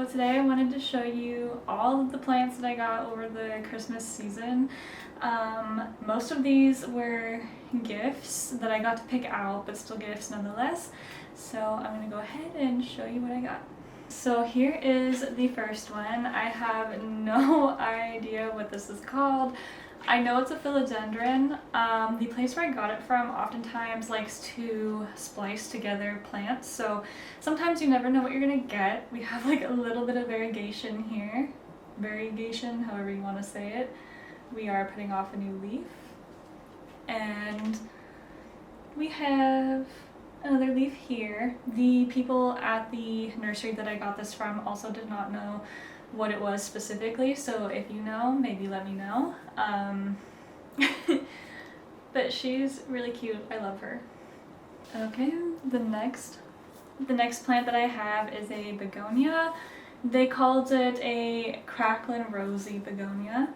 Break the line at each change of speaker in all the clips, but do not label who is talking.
So today I wanted to show you all of the plants that I got over the Christmas season. Most of these were gifts that I got to pick out, but still gifts nonetheless. So I'm going to go ahead and show you what I got. So here is the first one. I have no idea what this is called. I know it's a philodendron. The place where I got it from oftentimes likes to splice together plants, so sometimes you never know what you're gonna get. We have like a little bit of variegation here. Variegation, however you want to say it. We are putting off a new leaf. And we have another leaf here. The people at the nursery that I got this from also did not know what it was specifically, so if you know, maybe let me know. But she's really cute. I love her. Okay, the next plant that I have is a begonia. They called it a cracklin' rosy begonia.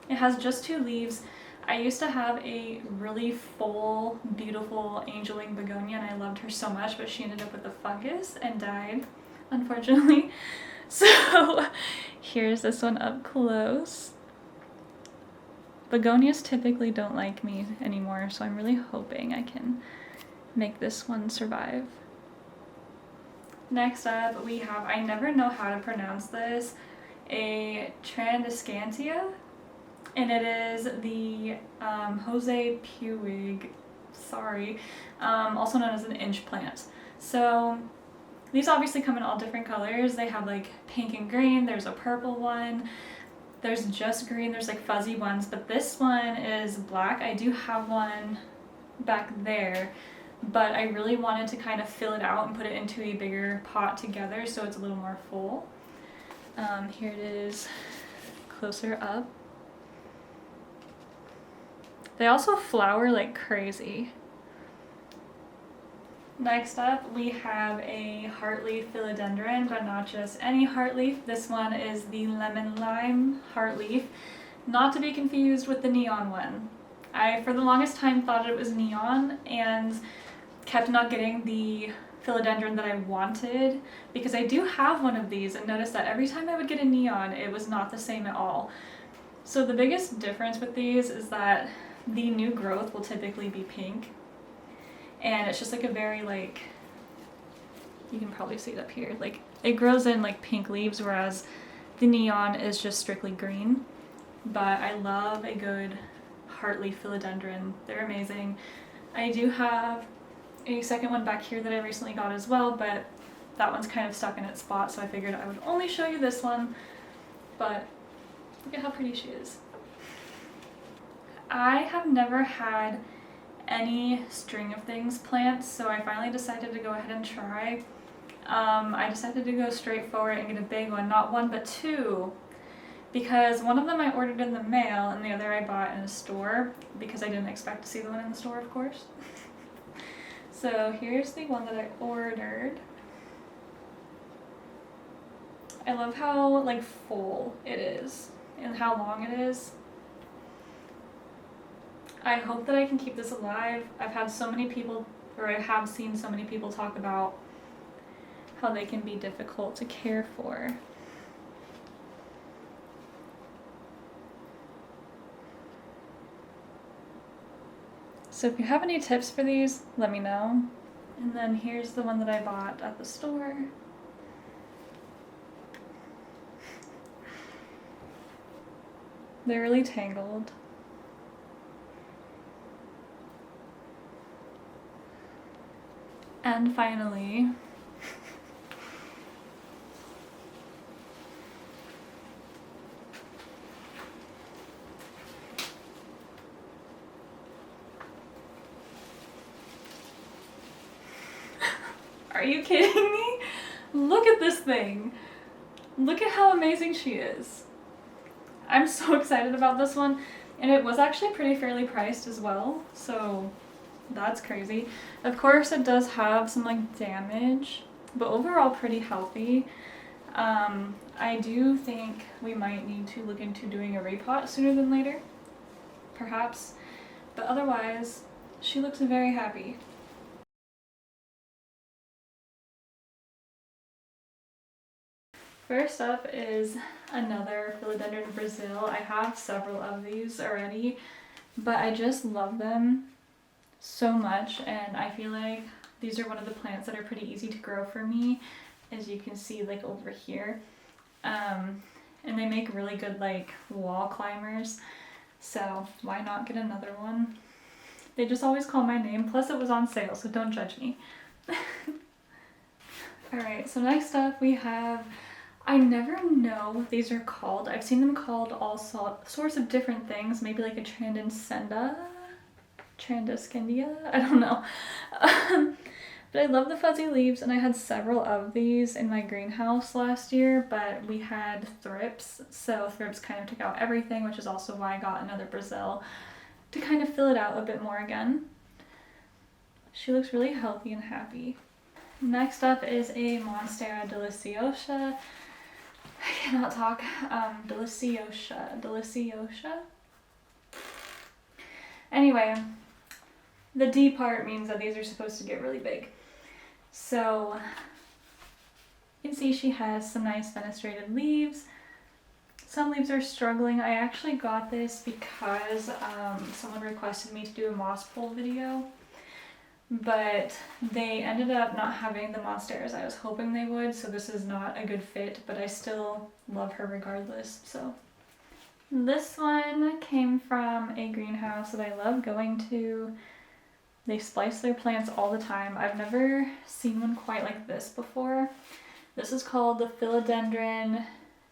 It has just 2 leaves. I used to have a really full, beautiful angeling begonia and I loved her so much, but she ended up with a fungus and died, unfortunately. So here's this one up close. Begonias typically don't like me anymore, so I'm really hoping I can make this one survive. Next up we have, I never know how to pronounce this, a Tradescantia, and it is the Jose Puig, also known as an inch plant. So these obviously come in all different colors. They have like pink and green, there's a purple one, there's just green, there's like fuzzy ones, but this one is black. I do have one back there, but I really wanted to kind of fill it out and put it into a bigger pot together so it's a little more full. Here it is closer up. They also flower like crazy. Next up, we have a heartleaf philodendron, but not just any heartleaf. This one is the lemon lime heartleaf, not to be confused with the neon one. I, for the longest time, thought it was neon and kept not getting the philodendron that I wanted, because I do have one of these and noticed that every time I would get a neon, it was not the same at all. So the biggest difference with these is that the new growth will typically be pink. And it's just like a very, like, you can probably see it up here, like it grows in like pink leaves, whereas the neon is just strictly green. But I love a good heartleaf philodendron. They're amazing. I do have a second one back here that I recently got as well, but that one's kind of stuck in its spot, so I figured I would only show you this one. But look at how pretty she is. I have never had any string of things plants, so I finally decided to go ahead and try. I decided to go straight forward and get a big one, not one but 2, because one of them I ordered in the mail and the other I bought in a store, because I didn't expect to see the one in the store, of course. So here's the one that I ordered. I love how like full it is and how long it is. I hope that I can keep this alive. I've had so many people, or I have seen so many people talk about how they can be difficult to care for. So if you have any tips for these, let me know. And then here's the one that I bought at the store. They're really tangled. And finally, are you kidding me? Look at this thing. Look at how amazing she is. I'm so excited about this one, and it was actually pretty fairly priced as well, so that's crazy. Of course it does have some like damage, but overall pretty healthy. I do think we might need to look into doing a repot sooner than later, perhaps, but otherwise she looks very happy. First up is another Philodendron Brazil. I have several of these already, but I just love them so much, and I feel like these are one of the plants that are pretty easy to grow for me, as you can see like over here. And they make really good like wall climbers, so why not get another one? They just always call my name, plus it was on sale, so don't judge me. Alright, so next up we have, I never know what these are called. I've seen them called all sorts of different things, maybe like a Tradescantia? I don't know. But I love the fuzzy leaves, and I had several of these in my greenhouse last year, but we had thrips, so thrips kind of took out everything, which is also why I got another Brazil to kind of fill it out a bit more again. She looks really healthy and happy. Next up is a Monstera deliciosa. I cannot talk. Deliciosa. Anyway, the D part means that these are supposed to get really big. So you can see she has some nice fenestrated leaves. Some leaves are struggling. I actually got this because someone requested me to do a moss pull video, but they ended up not having the monsteras I was hoping they would, so this is not a good fit, but I still love her regardless. So this one came from a greenhouse that I love going to. They splice their plants all the time. I've never seen one quite like this before. This is called the Philodendron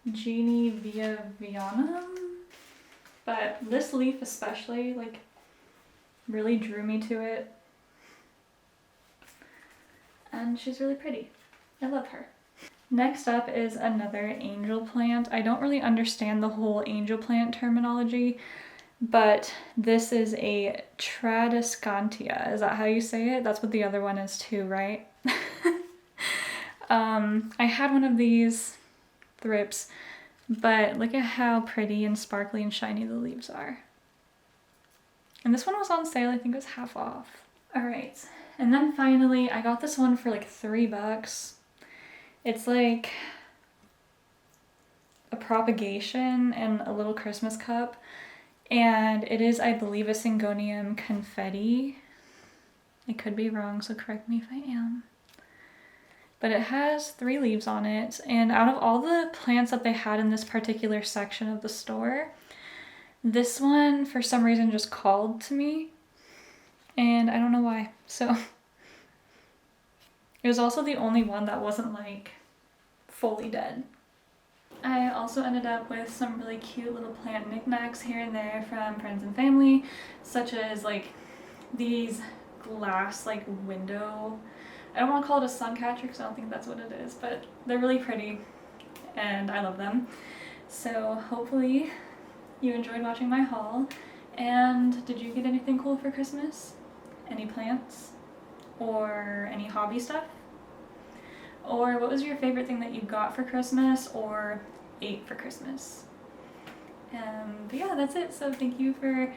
Vianum, but this leaf especially like really drew me to it, and she's really pretty. I love her. Next up is another angel plant. I don't really understand the whole angel plant terminology, but this is a Tradescantia. Is that how you say it? That's what the other one is too, right? I had one of these thrips, but look at how pretty and sparkly and shiny the leaves are. And this one was on sale, I think it was half off. Alright, and then finally I got this one for like $3. It's like a propagation and a little Christmas cup. And it is, I believe, a Syngonium confetti. I could be wrong, so correct me if I am. But it has 3 leaves on it, and out of all the plants that they had in this particular section of the store, this one for some reason just called to me, and I don't know why. So it was also the only one that wasn't like fully dead. I also ended up with some really cute little plant knickknacks here and there from friends and family, such as like these glass like window, I don't want to call it a sun catcher because I don't think that's what it is, but they're really pretty and I love them. So hopefully you enjoyed watching my haul. And did you get anything cool for Christmas? Any plants? Or any hobby stuff? Or what was your favorite thing that you got for Christmas or ate for Christmas? But yeah, that's it. So thank you for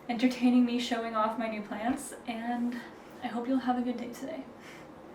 entertaining me showing off my new plants, and I hope you'll have a good day today.